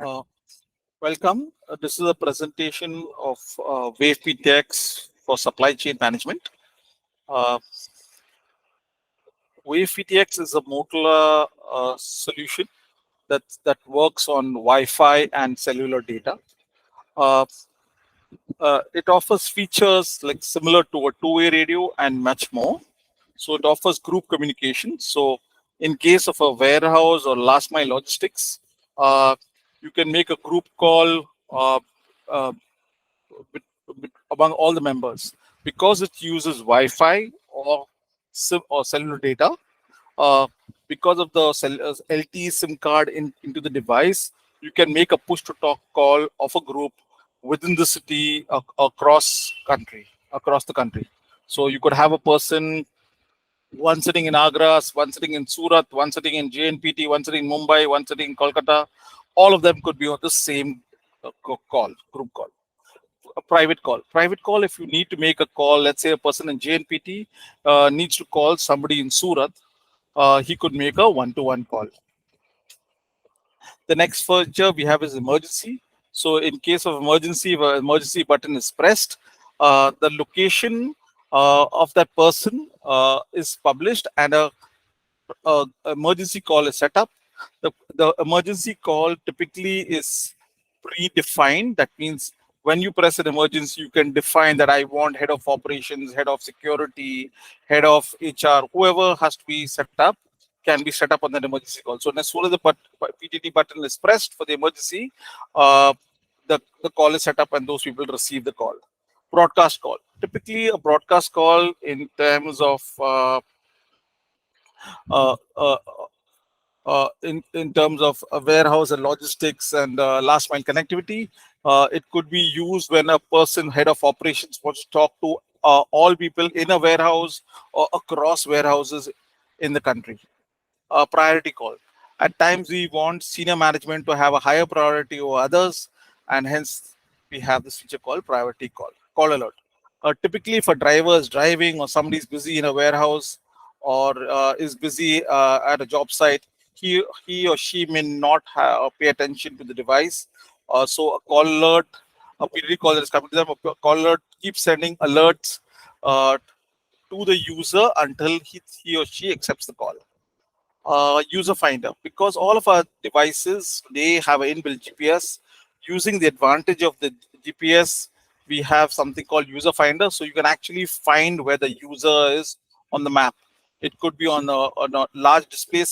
Uh, Welcome. This is a presentation of Wave PTX for supply chain management. Uh, Wave PTX is a Motorola solution that works on Wi-Fi and cellular data. Uh, it offers features like similar to a two-way radio and much more. So it offers group communication. So in case of a warehouse or last mile logistics, uh, you can make a group call uh, with, among all the members because it uses Wi-Fi or or cellular data. Uh, because of the LTE SIM card into the device, you can make a push-to-talk call of a group within the city across the country. So you could have a person, one sitting in Agra, one sitting in Surat, one sitting in JNPT, one sitting in Mumbai, one sitting in Kolkata. All of them could be on the same group call. A private call. Private call, if you need to make a call, let's say a person in JNPT needs to call somebody in Surat, he could make a one-to-one call. The next feature we have is emergency. So in case of emergency, if an emergency button is pressed, the location of that person is published and a emergency call is set up. The emergency call typically is predefined. That means when you press an emergency, you can define that I want head of operations, head of security, head of HR, whoever has to be set up can be set up on that emergency call. So as soon as the PTT button is pressed for the emergency, uh, the call is set up and those people receive the call. Broadcast call. Typically, a broadcast call in terms of uh, uh, in terms of warehouse and logistics and last mile connectivity. It could be used when a person, head of operations, wants to talk to all people in a warehouse or across warehouses in the country. Priority call. At times, we want senior management to have a higher priority over others, and hence we have this feature called priority call alert. Typically, if a driver is driving or somebody is busy in a warehouse or is busy at a job site, he or she may not pay attention to the device. So a call alert, a PDD call that is coming to them, a call alert keeps sending alerts uh, to the user until he or she accepts the call. User finder, because all of our devices they have an inbuilt GPS. Using the advantage of the GPS, we have something called user finder, so you can actually find where the user is on the map. It could be on a large display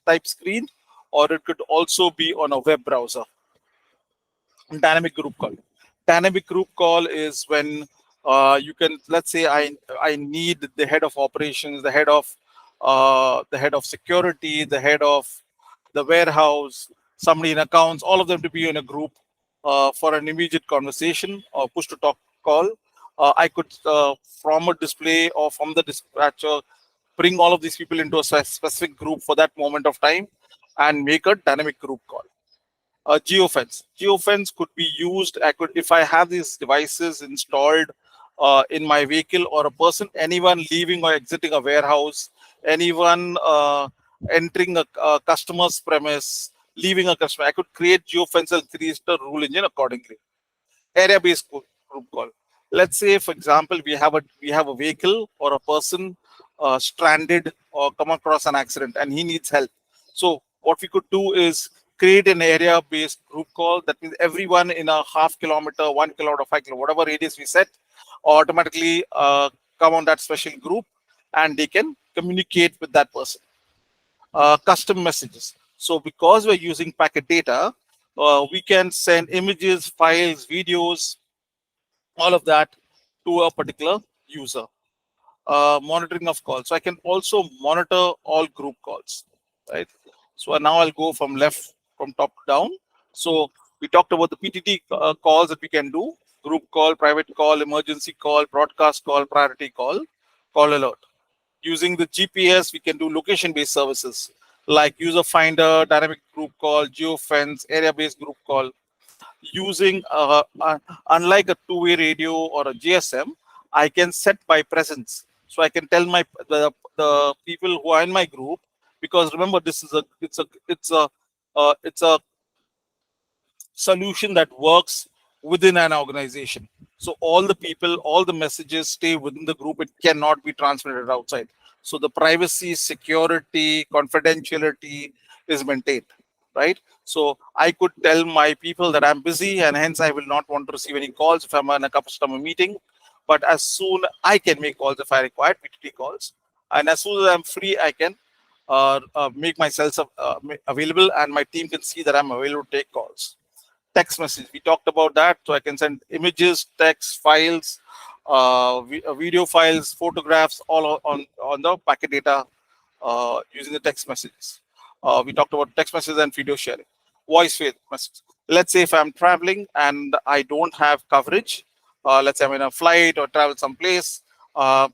type screen, or it could also be on a web browser. Dynamic group call. Dynamic group call is when you can, let's say I need the head of operations, the head of security, the head of the warehouse, somebody in accounts, all of them to be in a group for an immediate conversation or push to talk call. I could from a display or from the dispatcher bring all of these people into a specific group for that moment of time and make a dynamic group call. Geofence. Geofence could be used. If I have these devices installed in my vehicle, or a person, anyone leaving or exiting a warehouse, anyone entering a customer's premise, leaving a customer, I could create geofence and create a rule engine accordingly. Area-based group call. Let's say, for example, we have a vehicle or a person stranded or come across an accident and he needs help. So what we could do is create an area-based group call. That means everyone in a half kilometer, 1 kilometer, 5 kilometer, whatever radius we set, automatically come on that special group and they can communicate with that person. Custom messages. So because we're using packet data, we can send images, files, videos, all of that to a particular user. Monitoring of calls. So I can also monitor all group calls, right? So now I'll go from top to down. So we talked about the PTT calls that we can do: group call, private call, emergency call, broadcast call, priority call, call alert. Using the GPS, we can do location-based services like user finder, dynamic group call, geofence, area-based group call. Using unlike a two-way radio or a GSM, I can set by presence. So I can tell the people who are in my group, because remember, this is a it's a solution that works within an organization. So all the people, all the messages stay within the group. It cannot be transmitted outside. So the privacy, security, confidentiality is maintained, right? So I could tell my people that I'm busy and hence I will not want to receive any calls if I'm in a customer meeting. But as soon I can make calls if I require PTT calls, and as soon as I'm free, I can make myself available, and my team can see that I'm available to take calls. Text message, we talked about that, so I can send images, text files, video files, photographs, all on the packet data using the text messages. We talked about text messages and video sharing. Voice message, let's say if I'm traveling and I don't have coverage, let's say I'm in a flight or travel someplace, uh,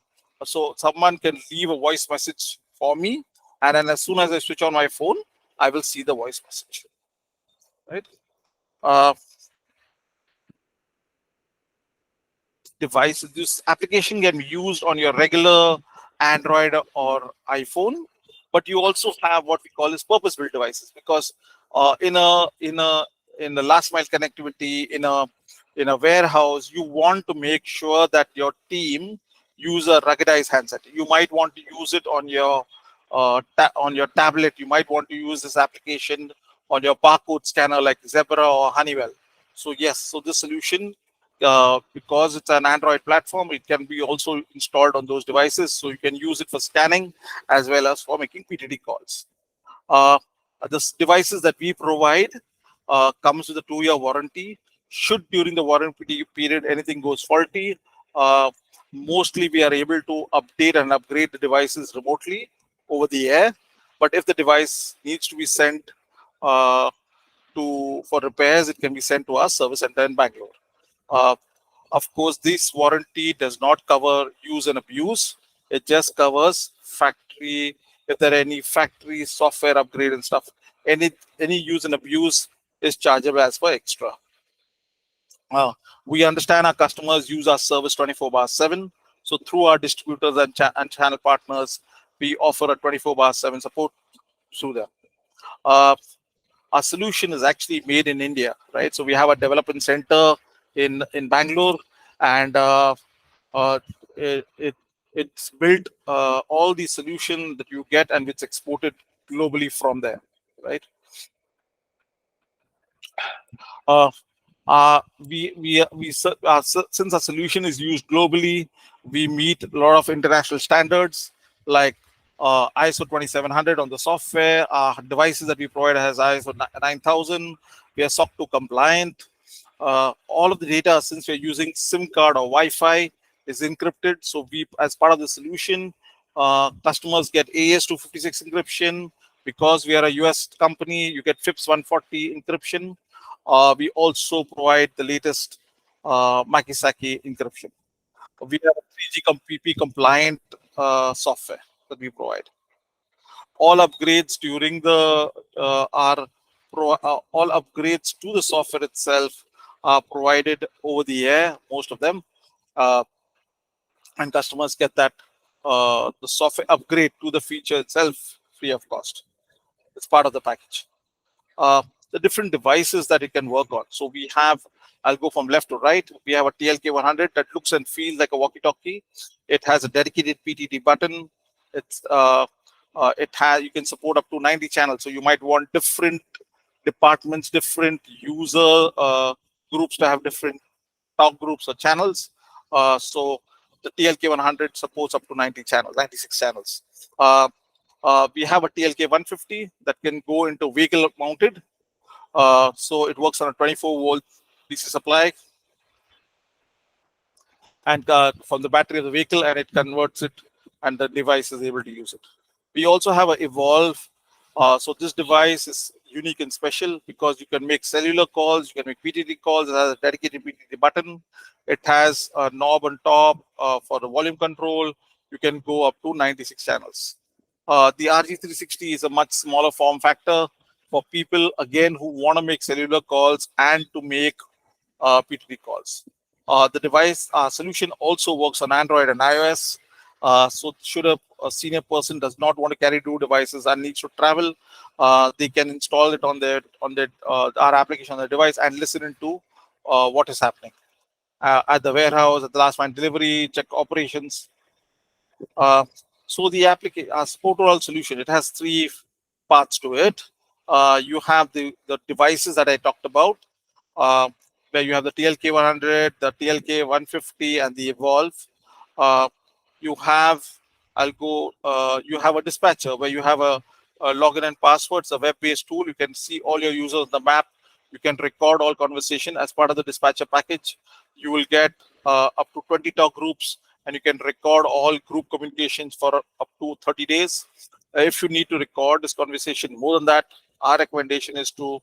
so someone can leave a voice message for me, and then as soon as I switch on my phone, I will see the voice message, right? uh, Device, this application can be used on your regular Android or iPhone, but you also have what we call as purpose built devices, because in the last mile connectivity, in a warehouse, you want to make sure that your team use a ruggedized handset. You might want to use it on your on your tablet. You might want to use this application on your barcode scanner like Zebra or Honeywell. So yes, so this solution, because it's an Android platform, it can be also installed on those devices. So you can use it for scanning as well as for making PTT calls. Uh, the devices that we provide comes with a 2-year warranty. Should during the warranty period anything goes faulty, uh, mostly we are able to update and upgrade the devices remotely over the air. But if the device needs to be sent uh, to for repairs, it can be sent to our service center in Bangalore. Uh, of course, this warranty does not cover use and abuse. It just covers factory, if there are any factory software upgrade and stuff. Any use and abuse is chargeable as per extra. Uh, we understand our customers use our service 24/7. So through our distributors and channel partners, we offer a 24/7 support through them. Uh, our solution is actually made in India, right? So we have a development center in Bangalore, and uh, it's built all the solution that you get, and it's exported globally from there, right? Uh, Since our solution is used globally, we meet a lot of international standards like ISO 2700 on the software. Our devices that we provide has ISO 9000. We are SOC 2 compliant. All of the data, since we're using SIM card or Wi-Fi, is encrypted. So we, as part of the solution, customers get AES-256 encryption. Because we are a US company, you get FIPS 140 encryption. We also provide the latest Makisaki encryption. We have a 3G PP compliant software that we provide. All upgrades during the all upgrades to the software itself are provided over the air, most of them, uh, and customers get that the software upgrade to the feature itself free of cost. It's part of the package. uh, the different devices that it can work on. So we have, I'll go from left to right. We have a TLK 100 that looks and feels like a walkie-talkie. It has a dedicated PTT button. It has, you can support up to 90 channels. So you might want different departments, different user groups to have different talk groups or channels. So the TLK 100 supports up to 90 channels, 96 channels. Uh, we have a TLK 150 that can go into vehicle mounted. So it works on a 24-volt DC supply and from the battery of the vehicle, and it converts it, and the device is able to use it. We also have an Evolve. So this device is unique and special because you can make cellular calls, you can make PTT calls. It has a dedicated PTT button. It has a knob on top for the volume control. You can go up to 96 channels. The RG360 is a much smaller form factor for people, again, who want to make cellular calls and to make PTT calls. The device solution also works on Android and iOS. So should a senior person does not want to carry two devices and needs to travel, they can install it on their our application on their device and listen into what is happening at the warehouse, at the last mile delivery, check operations. Uh, so the application, Motorola solution, it has three parts to it. You have the devices that I talked about, uh, where you have the TLK 100, the TLK 150, and the Evolve. Uh, you have, you have a dispatcher where you have a login and passwords, a web-based tool. You can see all your users on the map. You can record all conversation as part of the dispatcher package. You will get up to 20 talk groups, and you can record all group communications for up to 30 days. If you need to record this conversation more than that, our recommendation is to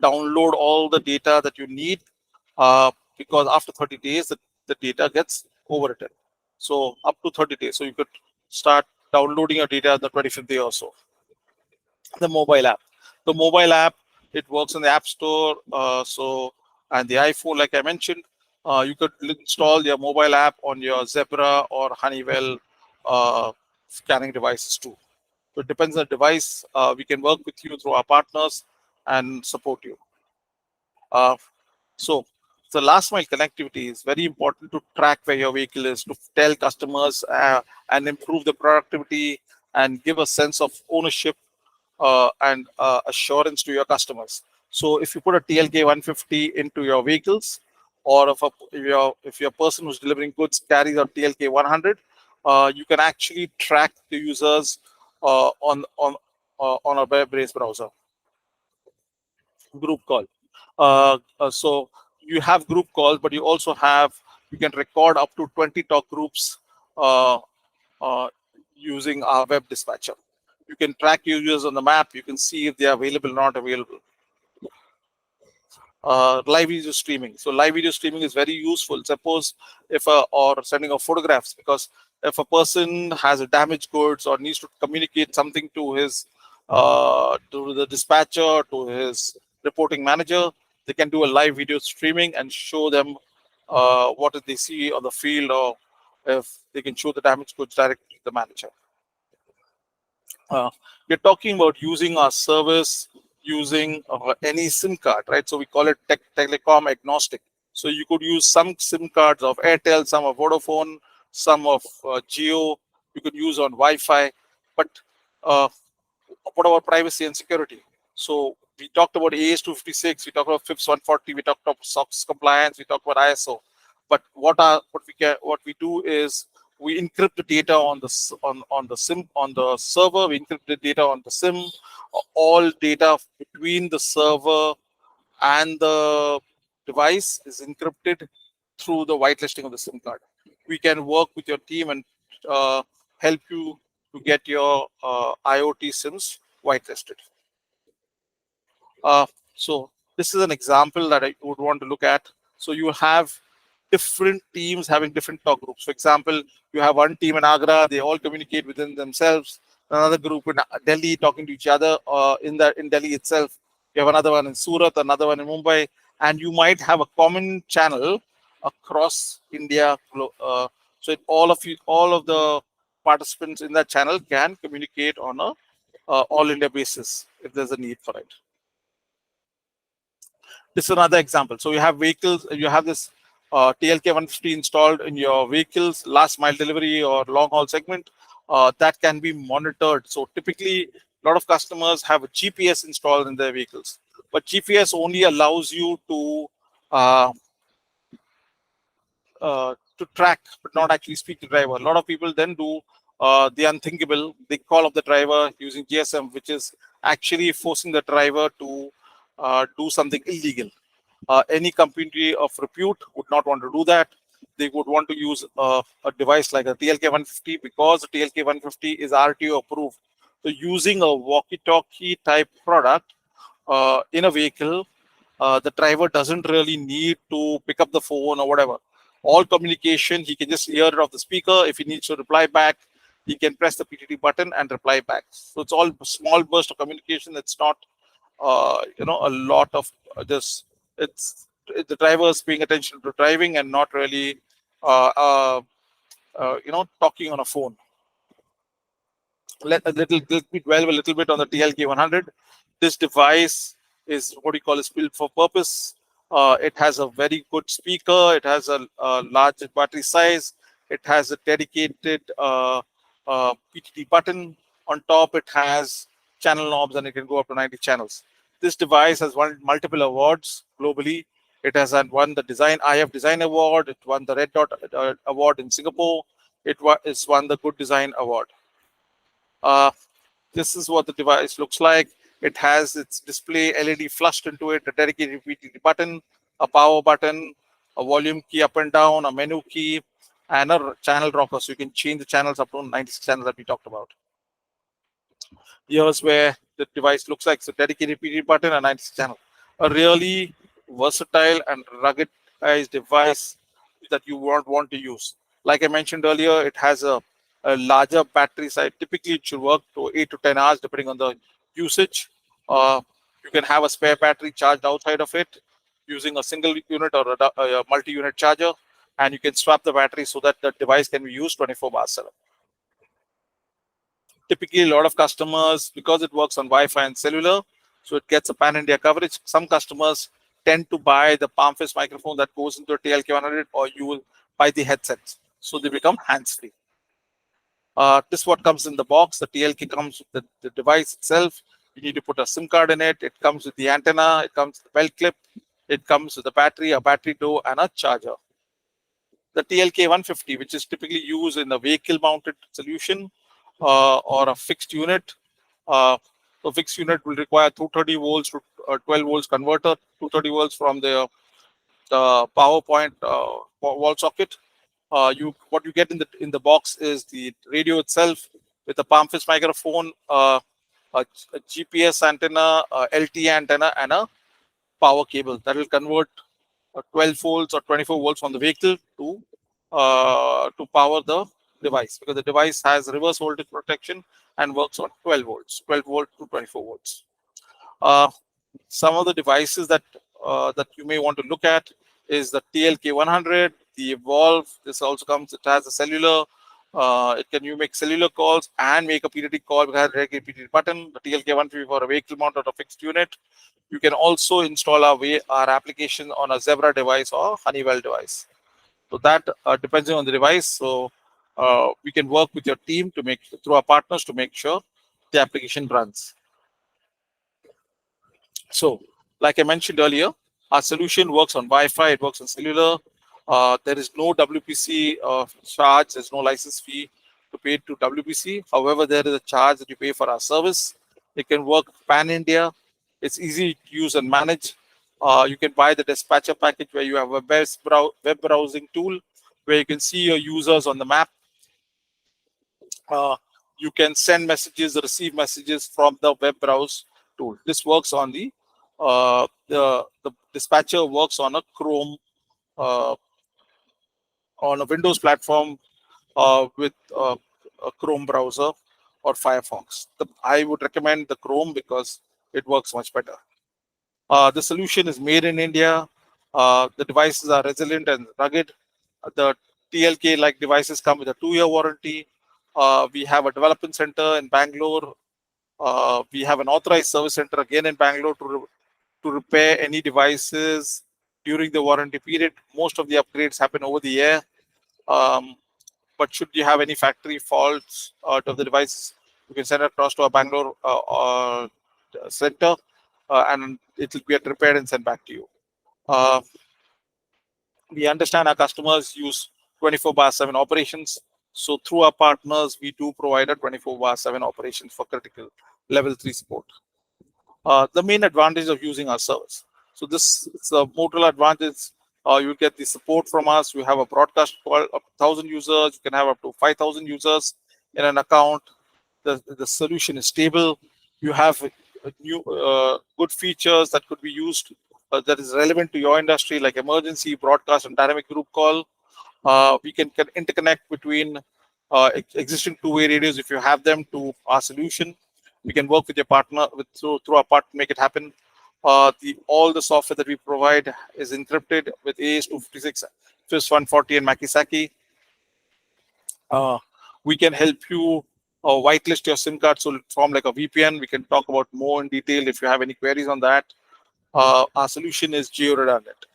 download all the data that you need, because after 30 days, the data gets overwritten. So up to 30 days. So you could start downloading your data the 25th day or so. The mobile app. The mobile app, it works in the App Store. And the iPhone, like I mentioned, you could install your mobile app on your Zebra or Honeywell scanning devices too. So it depends on the device. We can work with you through our partners and support you. So the last mile connectivity is very important to track where your vehicle is, to tell customers and improve the productivity and give a sense of ownership and assurance to your customers. So if you put a TLK 150 into your vehicles, or if your person who's delivering goods carries a TLK 100, you can actually track the users on a web-based browser. Group call. So you have group calls, but you can record up to 20 talk groups uh, using our web dispatcher. You can track users on the map. You can see if they are available or not available. Live video streaming. So live video streaming is very useful. Suppose or sending of photographs, because if a person has a damaged goods or needs to communicate something to his to the dispatcher, to his reporting manager, they can do a live video streaming and show them what did they see on the field, or if they can show the damaged goods directly to the manager. We're talking about using our service using any SIM card, right? So we call it telecom agnostic. So you could use some SIM cards of Airtel, some of Vodafone, some of Geo. You could use on Wi-Fi. But what about privacy and security? So we talked about AS 256, we talked about FIPS 140, we talked about SOX compliance, we talked about ISO. But what we do is we encrypt the data on the SIM on the server. We encrypt the data on the SIM. All data between the server and the device is encrypted through the whitelisting of the SIM card. We can work with your team and help you to get your IoT SIMs whitelisted. So this is an example that I would want to look at. So you have different teams having different talk groups. For example, you have one team in Agra, they all communicate within themselves. Another group in Delhi talking to each other in Delhi itself. You have another one in Surat, another one in Mumbai, and you might have a common channel across India. So all of the participants in that channel can communicate on a all India basis if there's a need for it. This is another example. So you have vehicles, you have this TLK 150 installed in your vehicles, last mile delivery or long haul segment, that can be monitored. So typically, a lot of customers have a GPS installed in their vehicles, but GPS only allows you to track, but not actually speak to the driver. A lot of people then do the unthinkable. They call up the driver using GSM, which is actually forcing the driver to do something illegal. Any company of repute would not want to do that. They would want to use a device like a TLK 150, because the TLK 150 is RTO approved. So using a walkie-talkie type product in a vehicle, the driver doesn't really need to pick up the phone or whatever. All communication, he can just hear it off the speaker. If he needs to reply back, he can press the PTT button and reply back. So it's all small burst of communication. It's not, a lot of this. It's the driver is paying attention to driving and not really talking on a phone. Let me dwell a little bit on the TLK100. This device is what we call is built for purpose. It has a very good speaker. It has a large battery size. It has a dedicated PTT button. On top, it has channel knobs, and it can go up to 90 channels. This device has won multiple awards globally. It has won the IF Design Award. It won the Red Dot Award in Singapore. It's won the Good Design Award. This is what the device looks like. It has its display LED flushed into it, a dedicated PTT button, a power button, a volume key up and down, a menu key, and a channel rocker, so you can change the channels up to 96 channels that we talked about. Here's where the device looks like. So dedicated PTT button and 96 channel. A really versatile and ruggedized device that you won't want to use. Like I mentioned earlier, it has a larger battery size. Typically, it should work to 8 to 10 hours depending on the usage. You can have a spare battery charged outside of it using a single unit or a multi-unit charger, and you can swap the battery so that the device can be used 24/7. Typically, a lot of customers, because it works on Wi-Fi and cellular, so it gets a pan-India coverage. Some customers tend to buy the palm-face microphone that goes into a TLK100, or you will buy the headsets, so they become hands-free. This is what comes in the box. The TLK comes with the device itself. You need to put a SIM card in it. It comes with the antenna. It comes with the belt clip. It comes with a battery door, and a charger. The TLK150, which is typically used in a vehicle-mounted solution or a fixed unit. So fixed unit will require 230 volts to 12 volts converter, 230 volts from the power point wall socket. What you get in the box is the radio itself with a palm-face microphone, a GPS antenna, a LTE antenna, and a power cable that will convert 12 volts or 24 volts from the vehicle to power the device, because the device has reverse voltage protection and works on 12 volts, 12 volt to 24 volts. Some of the devices that you may want to look at is the TLK100, the Evolve. This also comes. It has a cellular. You make cellular calls and make a PTT call. It has a regular PTT button. The TLK150 for a vehicle mount or a fixed unit. You can also install our application on a Zebra device or Honeywell device. So that depends on the device. So we can work with your team through our partners to make sure the application runs. So, like I mentioned earlier, our solution works on Wi-Fi. It works on cellular. There is no WPC charge. There's no license fee to pay to WPC. However, there is a charge that you pay for our service. It can work pan-India. It's easy to use and manage. You can buy the dispatcher package where you have a web browsing tool where you can see your users on the map. You can send messages, receive messages from the web browse tool. This works on the dispatcher works on a Chrome, on a Windows platform with a Chrome browser or Firefox. I would recommend the Chrome because it works much better. The solution is made in India. The devices are resilient and rugged. The TLK-like devices come with a 2-year warranty. We have a development center in Bangalore. We have an authorized service center again in Bangalore to repair any devices during the warranty period. Most of the upgrades happen over the air. But should you have any factory faults of the devices, you can send it across to our Bangalore center, and it will get repaired and sent back to you. We understand our customers use 24/7 operations. So through our partners, we do provide a 24/7 operations for critical level 3 support. The main advantage of using our service. So this is a Motorola advantage. You get the support from us. You have a broadcast call up to 1,000 users. You can have up to 5,000 users in an account. The solution is stable. You have new good features that could be used that is relevant to your industry, like emergency, broadcast, and dynamic group call. We can interconnect between existing two-way radios if you have them to our solution. We can work with your partner through our partner to make it happen. All the software that we provide is encrypted with AES-256, FIS 140, and Makisaki. Uh, we can help you whitelist your SIM card so from like a VPN. We can talk about more in detail if you have any queries on that. Our solution is geo-redundant,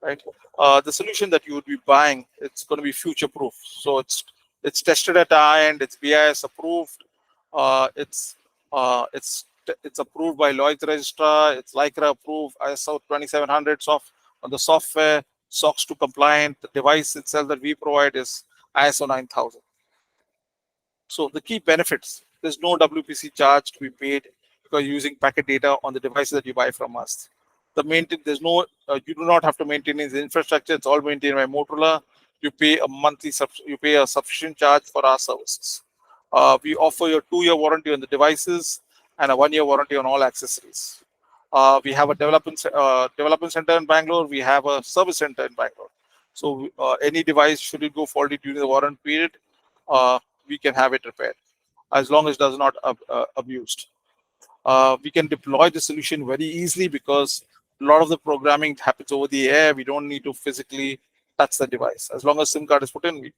right? The solution that you would be buying, it's going to be future proof. So it's tested at our end. It's BIS approved. It's approved by Lloyd's Registrar. It's Lycra approved. ISO 2700 on the software. SOX 2 compliant. The device itself that we provide is ISO 9000. So the key benefits: there's no WPC charge to be paid because you're using packet data on the devices that you buy from us. There's no you do not have to maintain the infrastructure. It's all maintained by Motorola. You pay a you pay a sufficient charge for our services. We offer you a 2-year warranty on the devices and a 1-year warranty on all accessories. We have a development center in Bangalore. We have a service center in Bangalore. So any device, should it go faulty during the warranty period, uh, we can have it repaired as long as it does not abused. We can deploy the solution very easily because a lot of the programming happens over the air. We don't need to physically touch the device. As long as SIM card is put in,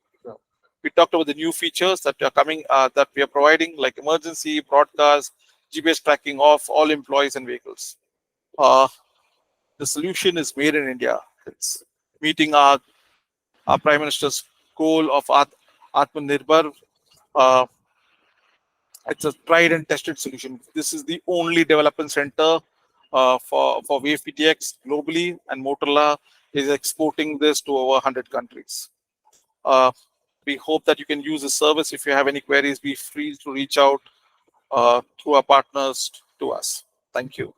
we talked about the new features that are coming, that we are providing, like emergency broadcast, GPS tracking of all employees and vehicles. The solution is made in India. It's meeting our Prime Minister's goal of Atmanirbhar. Uh, it's a tried and tested solution. This is the only development center for Wave PTX globally, and Motorola is exporting this to over 100 countries. Uh, we hope that you can use the service. If you have any queries, be free to reach out through our partners to us. Thank you.